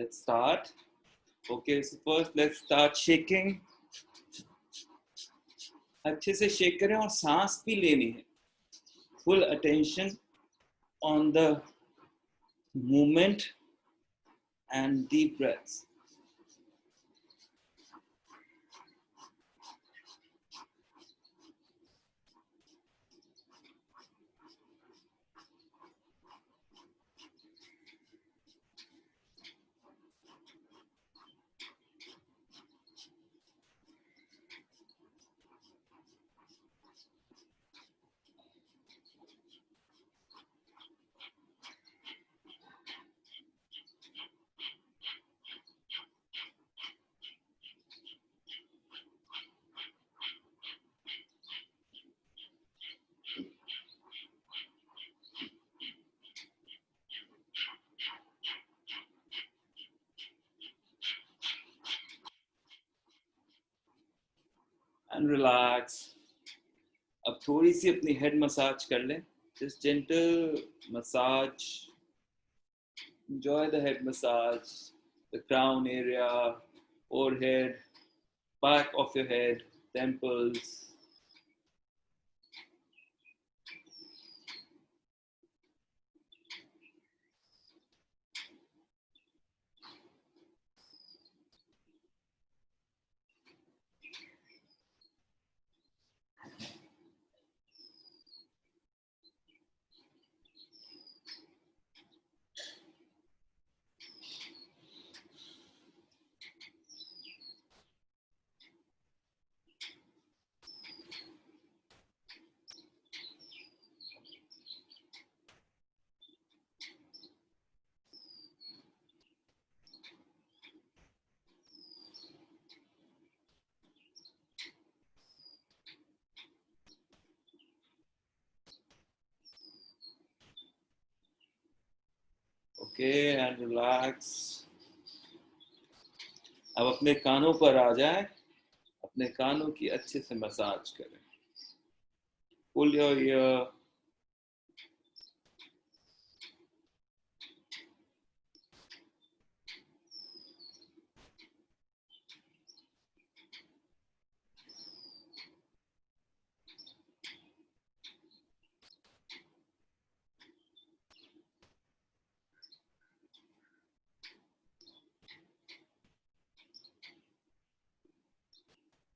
Let's start. Okay, so first let's start shaking. अच्छे से shake करें और सांस भी लेनी है. Full attention on the movement and deep breaths. And relax. अब थोड़ी सी अपनी हेड मसाज कर लें. Just gentle massage. Enjoy the head massage, the crown area, forehead, back of your head, temples. Okay, and relax. अब अपने कानों पर आ जाए. अपने कानों की अच्छे से मसाज करें. Pull your ear.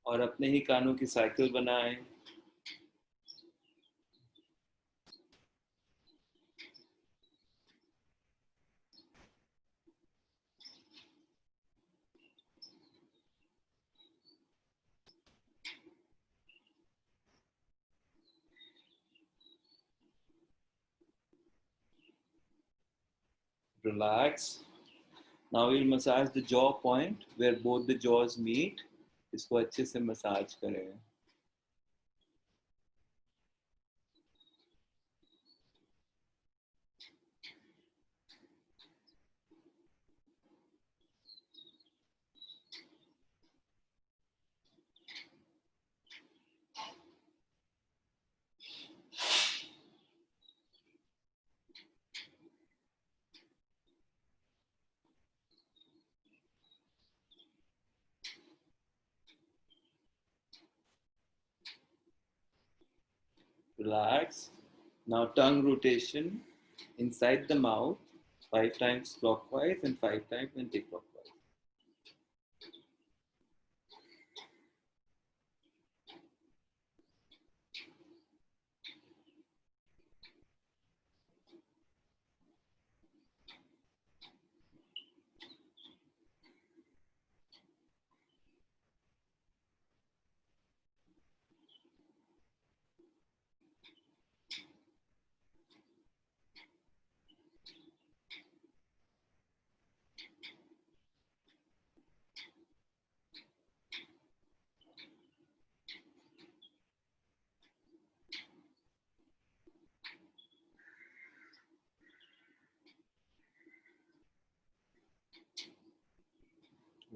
और अपने ही कानों की साइकिल बनाएं. Relax. Now we'll massage the jaw point where both the jaws meet. इसको अच्छे से मसाज करें. Relax. Now tongue rotation inside the mouth 5 times clockwise and 5 times anti-clockwise.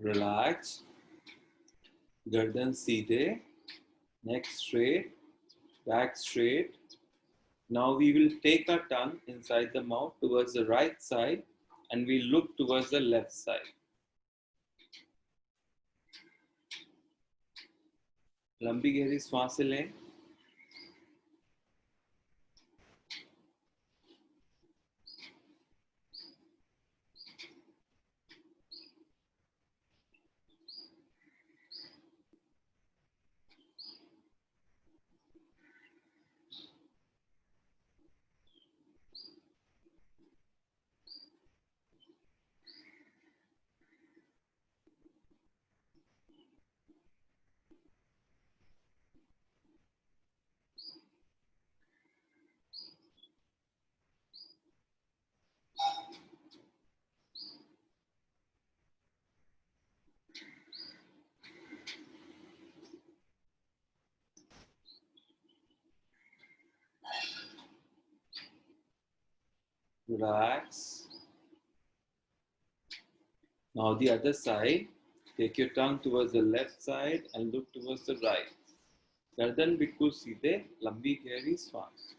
Relax. गर्दन सीधे, neck straight, back straight. Now we will take our tongue inside the mouth towards the right side and we look towards the left side. लंबी गहरी सांसें लें. Relax. Now the other side. Take your tongue towards the left side and look towards the right. गर्दन बिल्कुल सीधे, लंबी गहरी सांस.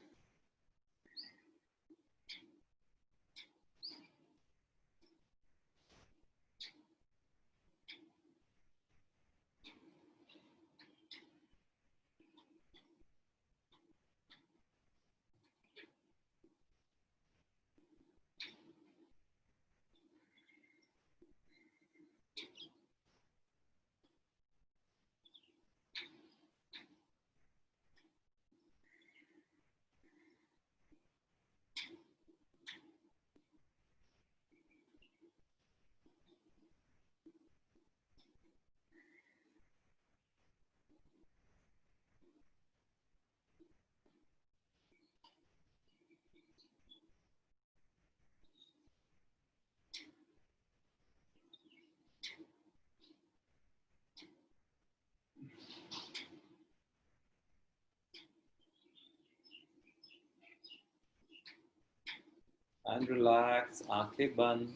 And relax. आंखें बंद.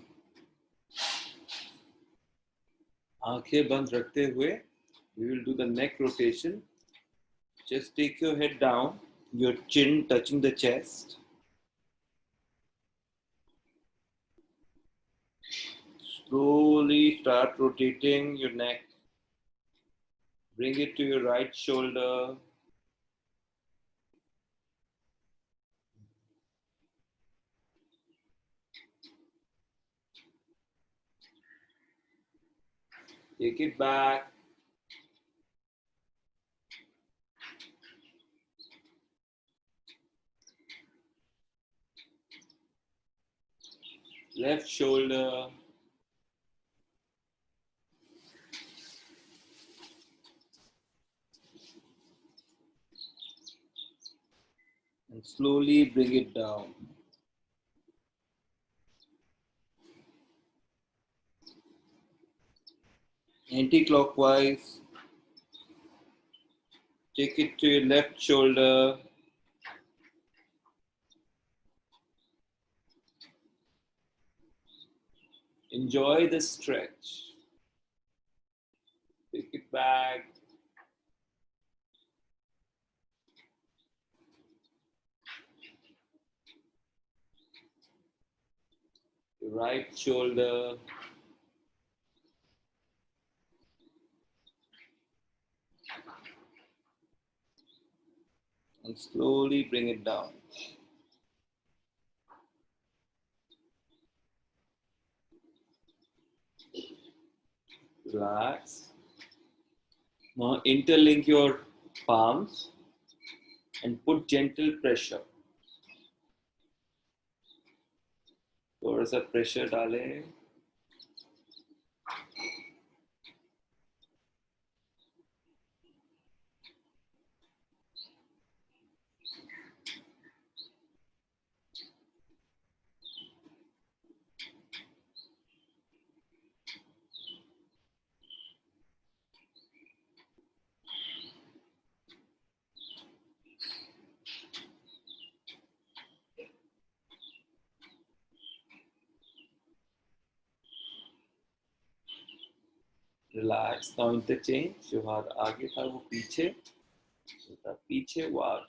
आंखें बंद रखते हुए we will do the neck rotation. Just take your head down, your chin touching the chest. Slowly start rotating your neck. Bring it to your right shoulder. Take it back. Left shoulder. And slowly bring it down. Anti-clockwise. Take it to your left shoulder. Enjoy the stretch. Take it back. Your right shoulder. And slowly bring it down. Relax. Now interlink your palms and put gentle pressure. थोड़ा सा pressure डालें. Relax. Now interchange. जो हाथ आगे था वो पीछे. पीछे वार.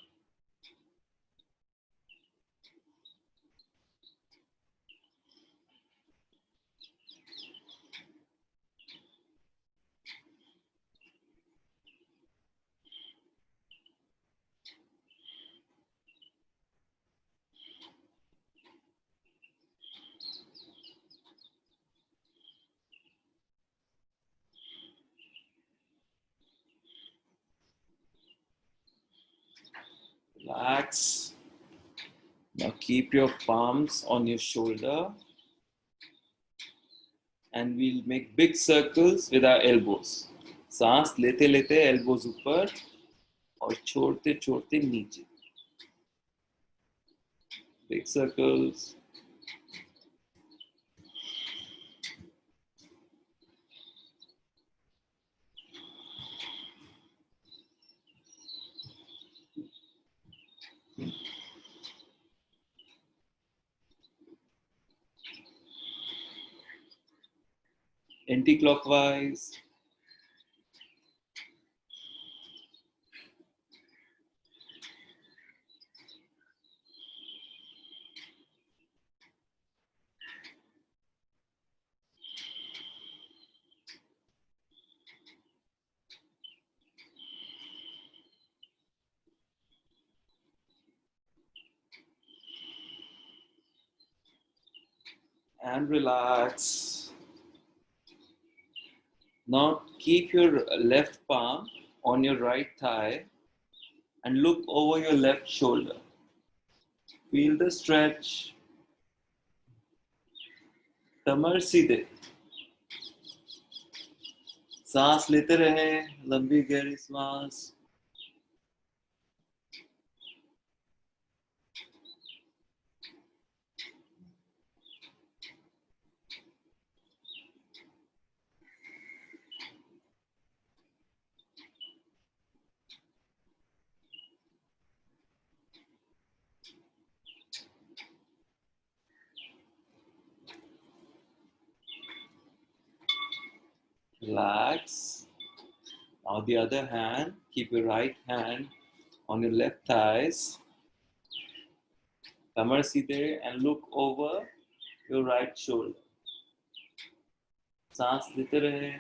Relax. Now keep your palms on your shoulder and we'll make big circles with our elbows. सांस लेते लेते elbows ऊपर और छोड़ते छोड़ते नीचे. Big circles. Anti-clockwise. And relax. Now keep your left palm on your right thigh and look over your left shoulder. Feel the stretch. कमर सीधे. सांस लेते रहे, लंबी गहरी सांस. Relax. Now the other hand, keep your right hand on your left thighs. कमर सीधे and look over your right shoulder. सांस लेते रहे.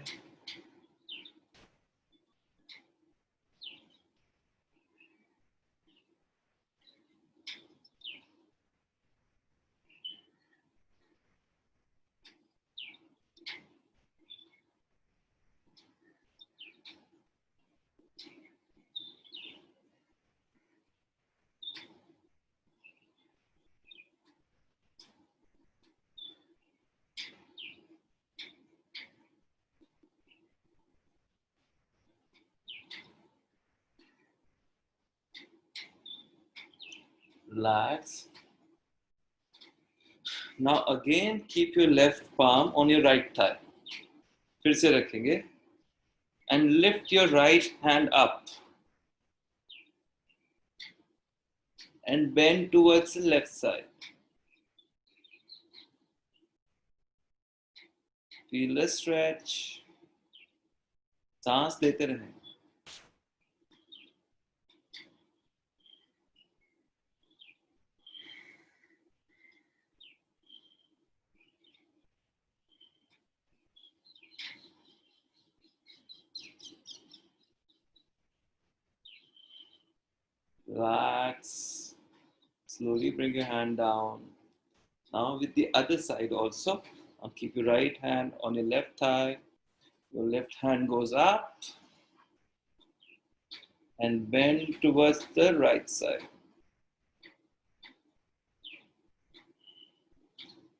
Relax. Now again keep your left palm on your right thigh. फिर से रखेंगे. And lift your right hand up. And bend towards the left side. Feel the stretch. सांस लेते रहें. Relax. Slowly bring your hand down. Now with the other side also. Now keep your right hand on your left thigh. Your left hand goes up and bend towards the right side.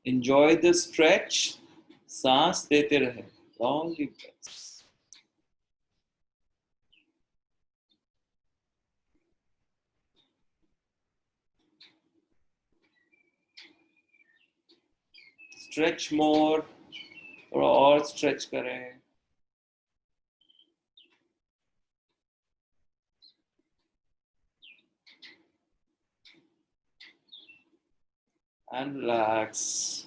Enjoy the stretch. सांस लेते रहें. Long deep breaths. Stretch more. थोड़ा और stretch करें. And relax.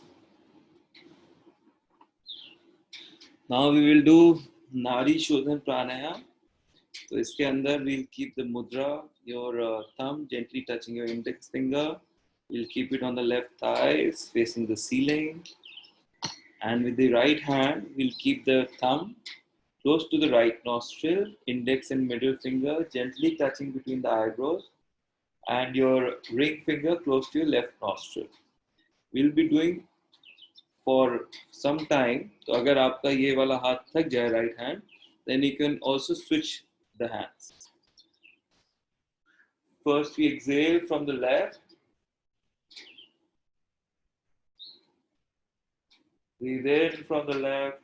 Now we will do Nadi Shodhan Pranayam. So इसके अंदर we'll keep the mudra, your thumb gently touching your index finger. We'll keep it on the left thigh, facing the ceiling. And with the right hand, we'll keep the thumb close to the right nostril, index and middle finger gently touching between the eyebrows, and your ring finger close to your left nostril. We'll be doing for some time. तो अगर आपका ये वाला हाथ थक जाए, right hand, then you can also switch the hands. First, we exhale from the left. Breathe in from the left.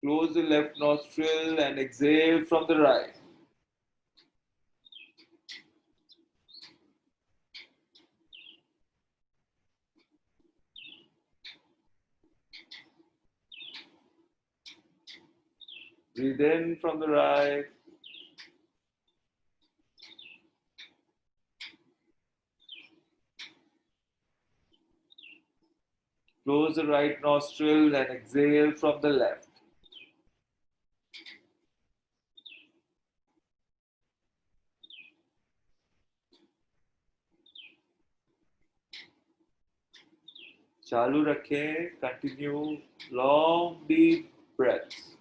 Close the left nostril and exhale from the right. Breathe in from the right. Close the right nostril and exhale from the left. चालू रखें. Continue long deep breaths.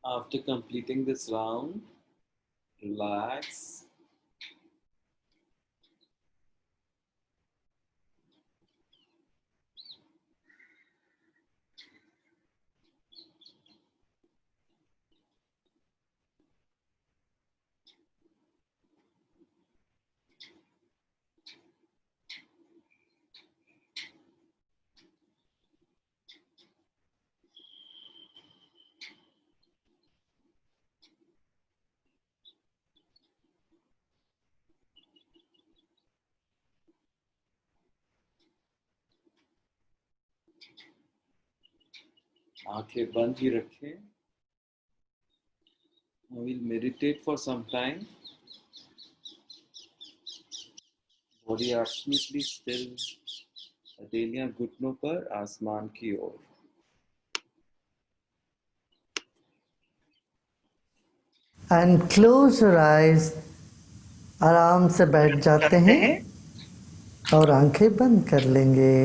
After completing this round, relax आंखें बंद ही रखें. We'll meditate for some time. Body absolutely still. हथेलियां घुटनों पर, आसमान की ओर. And close your eyes. आराम से बैठ जाते हैं और आंखें बंद कर लेंगे.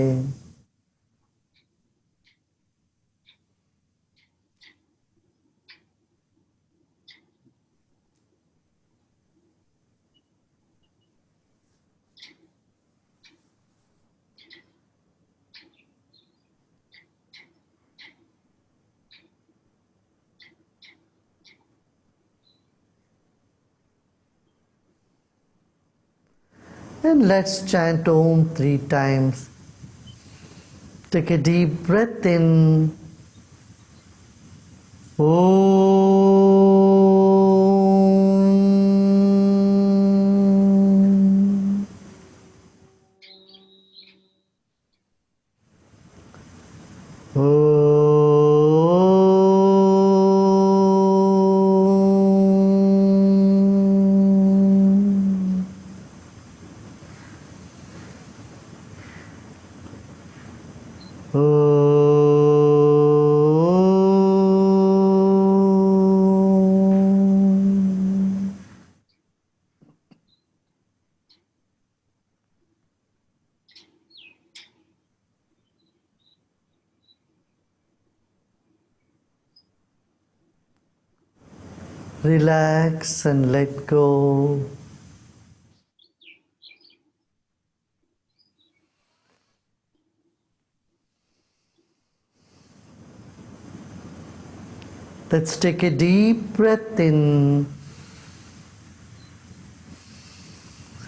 And let's chant Om 3 times. Take a deep breath in. Om. Om. Om. Relax and let go. Let's take a deep breath in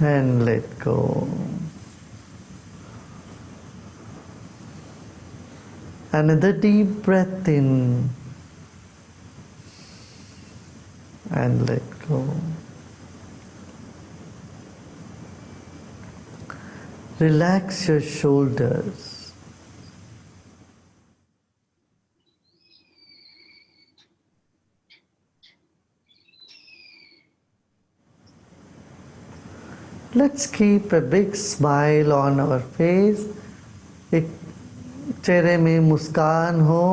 and let go. Another deep breath in and let go. Relax your shoulders. Let's keep a big smile on our face. एक चेहरे में मुस्कान हो.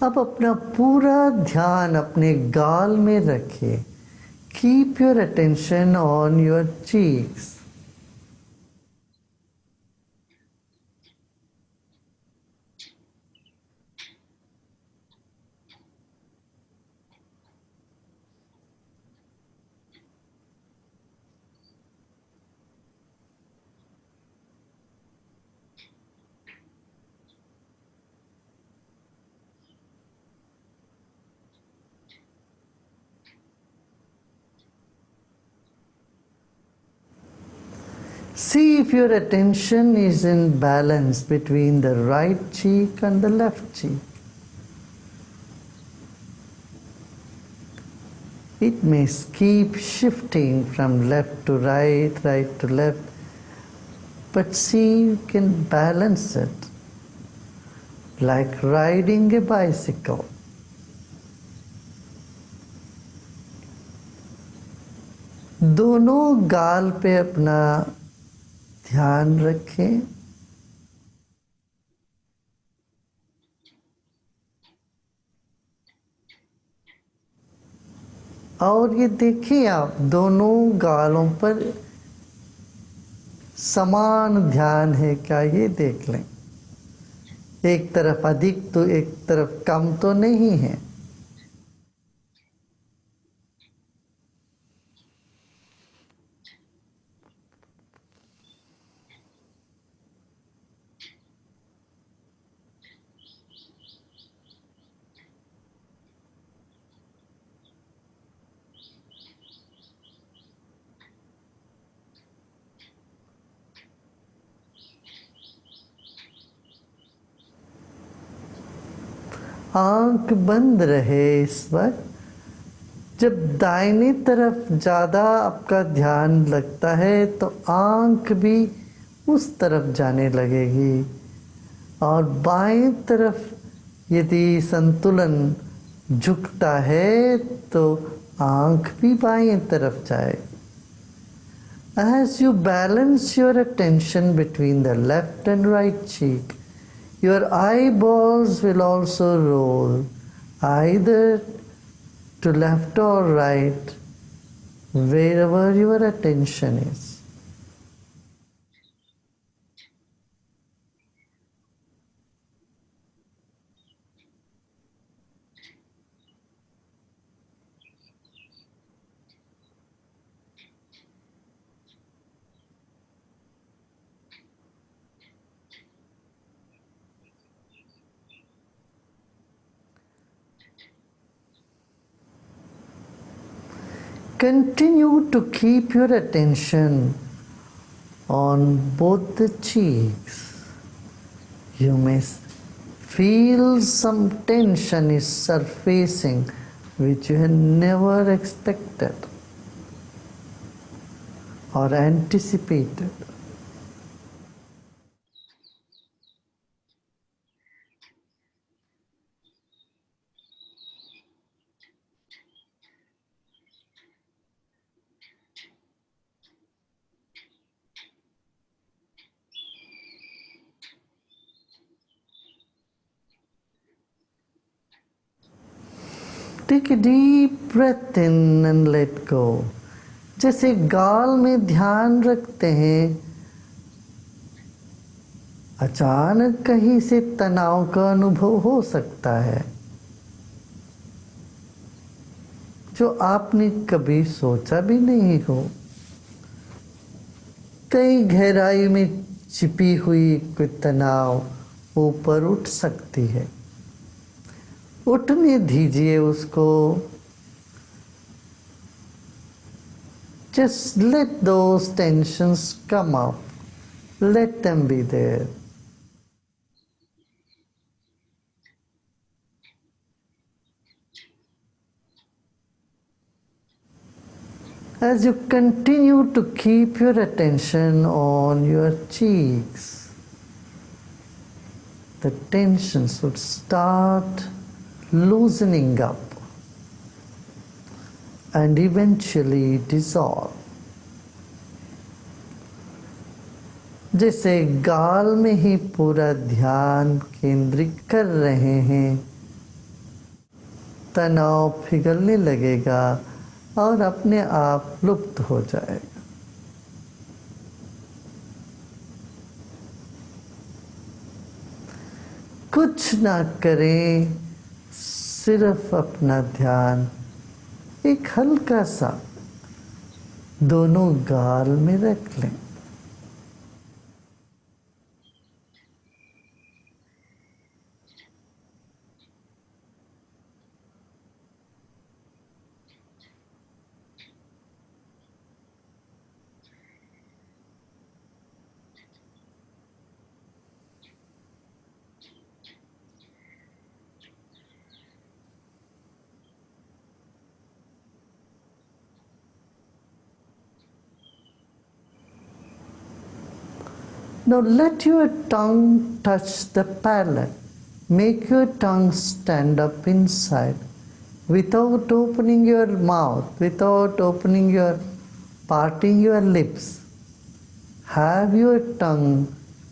अब अपना पूरा ध्यान अपने गाल में रखिए. Keep your attention on your cheeks. See if your attention is in balance between the right cheek and the left cheek. It may keep shifting from left to right, right to left, but see you can balance it like riding a bicycle. दोनों गाल पे अपना ध्यान रखें. और ये देखिए आप दोनों गालों पर समान ध्यान है क्या, ये देख लें. एक तरफ अधिक तो एक तरफ कम तो नहीं है. आंख बंद रहे इस वक्त। जब दाहिनी तरफ ज़्यादा आपका ध्यान लगता है तो आंख भी उस तरफ जाने लगेगी, और बाएं तरफ यदि संतुलन झुकता है तो आंख भी बाएं तरफ जाए। As you balance your attention between the left and right cheek, your eyeballs will also roll either to left or right, wherever your attention is. Continue to keep your attention on both the cheeks. You may feel some tension is surfacing which you had never expected or anticipated. Take a deep breath in and let go. जैसे गाल में ध्यान रखते हैं, अचानक कहीं से तनाव का अनुभव हो सकता है जो आपने कभी सोचा भी नहीं हो। कई गहराई में छिपी हुई कोई तनाव ऊपर उठ सकती है, उठने दीजिए उसको। Just let those tensions come up. Let them be there. As you continue to keep your attention on your cheeks, the tensions would start loosening up and eventually dissolve. जैसे गाल में ही पूरा ध्यान केंद्रित कर रहे हैं, तनाव पिघलने लगेगा और अपने आप लुप्त हो जाएगा। कुछ ना करें, सिर्फ अपना ध्यान एक हल्का सा दोनों गाल में रख लें। Now let your tongue touch the palate. Make your tongue stand up inside without opening your mouth, without parting your lips. Have your tongue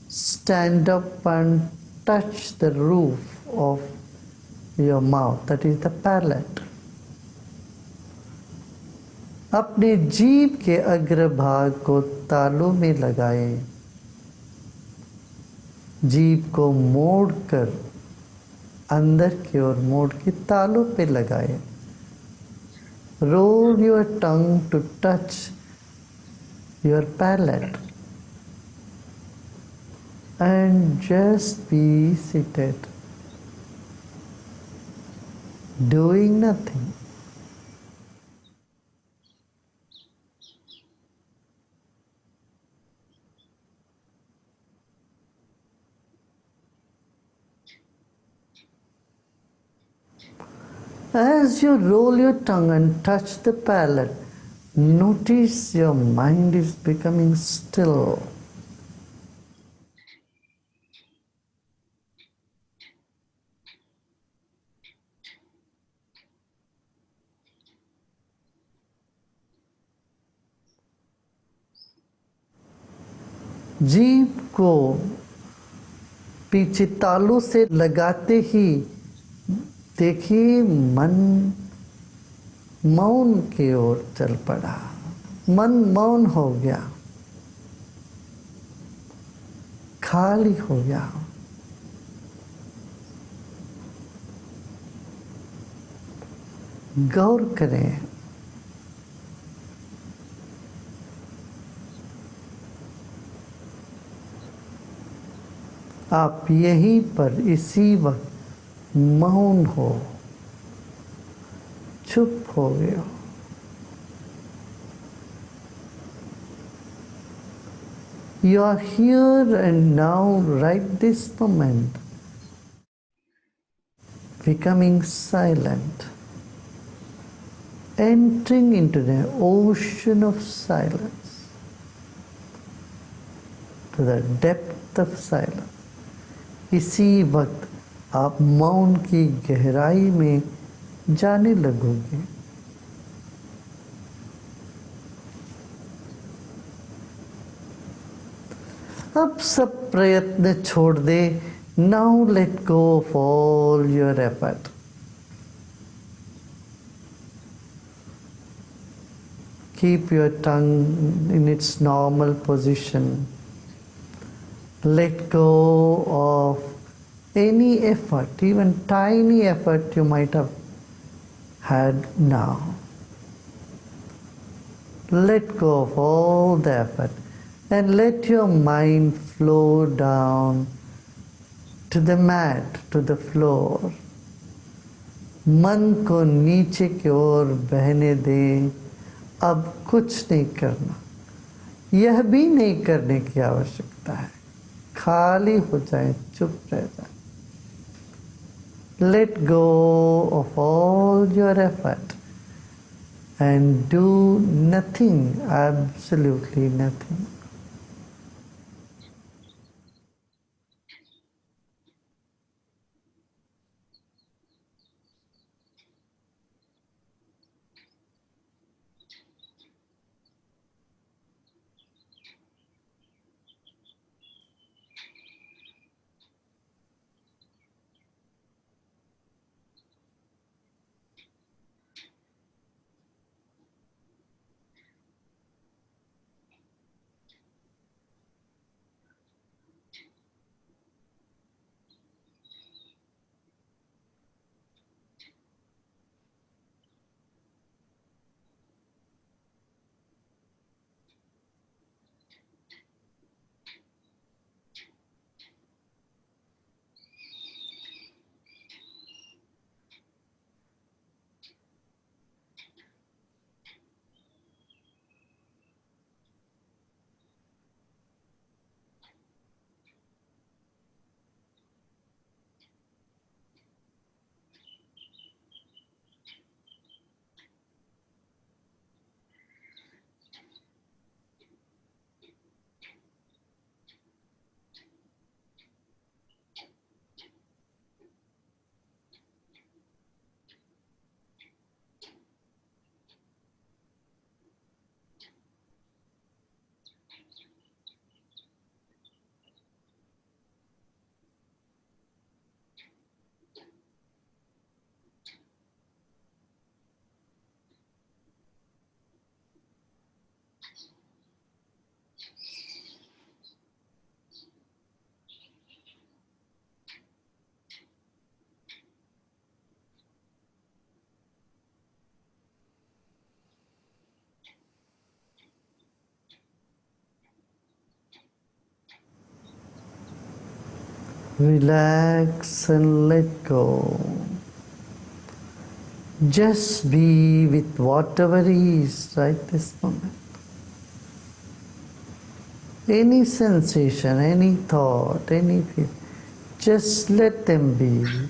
stand up and touch the roof of your mouth, that is the palate. अपने जीभ के अग्रभाग को तालू में लगाएं। जीभ को मोड़कर अंदर की ओर मोड़ के तालू पे लगाएं। Roll your tongue to touch your palate and just be seated, doing nothing. As you roll your tongue and touch the palate, notice your mind is becoming still. जीभ को पीछे तालू से लगाते ही देखिए मन मौन की ओर चल पड़ा। मन मौन हो गया, खाली हो गया। गौर करें, आप यहीं पर इसी वक्त मौन हो, चुप हो गए हो। You are here and now, right this moment, becoming silent, entering into the ocean of silence, to the depth of silence. इसी वक्त आप मौन की गहराई में जाने लगोगे। अब सब प्रयत्न छोड़ दे। Now let go of all your effort. Keep your tongue in its normal position. Let go of any effort, even tiny effort you might have had now. Let go of all the effort and let your mind flow down to the mat, to the floor. मन को नीचे की ओर बहने दें। अब कुछ नहीं करना, यह भी नहीं करने की आवश्यकता है। खाली हो जाए, चुप रह जाए। Let go of all your effort and do nothing, absolutely nothing. Relax and let go. Just be with whatever is right this moment. Any sensation, any thought, any feeling, just let them be.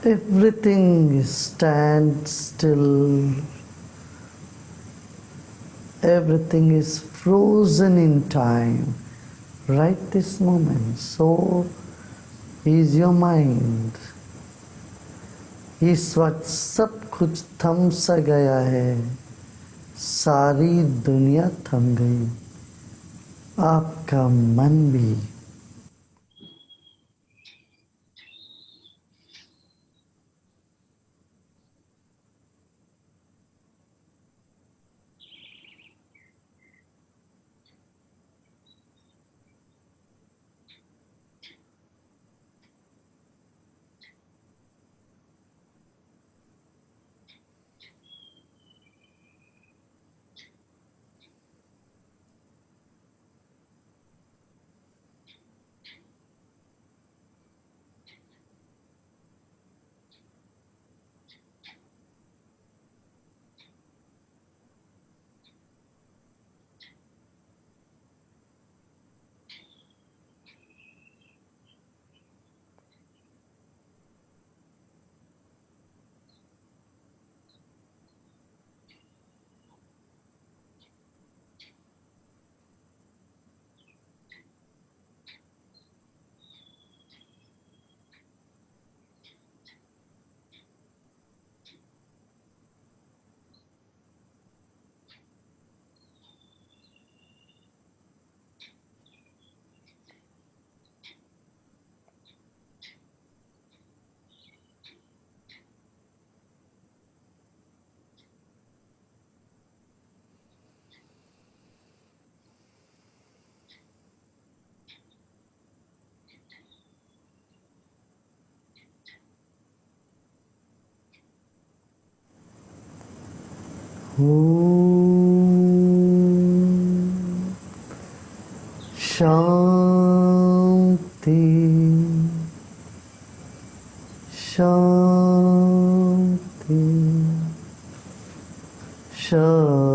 Everything stands still. Everything is frozen in time. Right this moment. So is your mind. इस वक्त सब कुछ थम सा गया है, सारी दुनिया थम गई, आपका मन भी। शांति शांति शांति।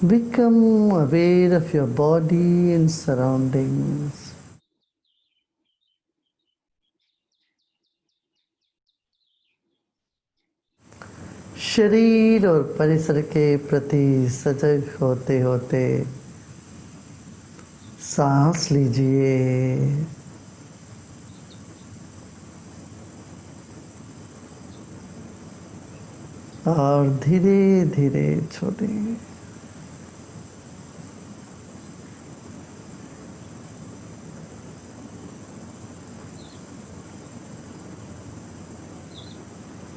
Become aware of your body and surroundings. शरीर और परिसर के प्रति सजग होते होते सांस लीजिए और धीरे धीरे छोड़िए।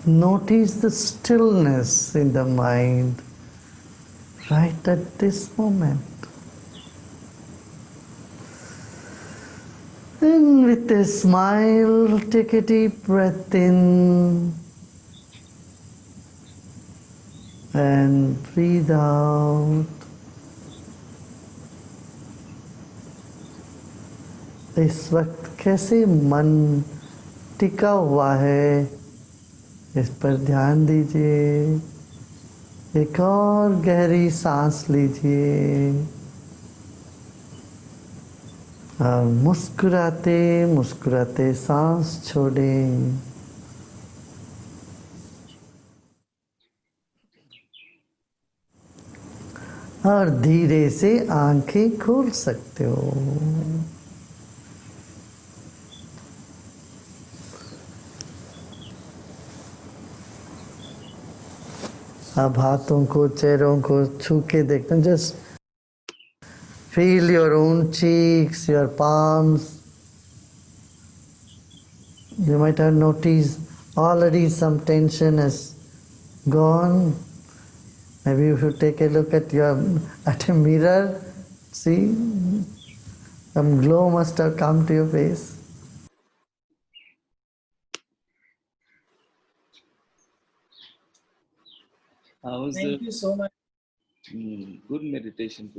Notice the stillness in the mind right at this moment. And with a smile, take a deep breath in and breathe out. इस वक्त कैसे मन टिका हुआ है इस पर ध्यान दीजिए। एक और गहरी सांस लीजिए और मुस्कुराते मुस्कुराते सांस छोड़ें। और धीरे से आंखें खोल सकते हो। अब हाथों को चेहरों को छू के देखना। Just feel your own cheeks, your palms. You might have noticed Already some tension is gone. Maybe you should take a look at a mirror. See, some glow must have come to your face. How was Thank you so much. good meditation?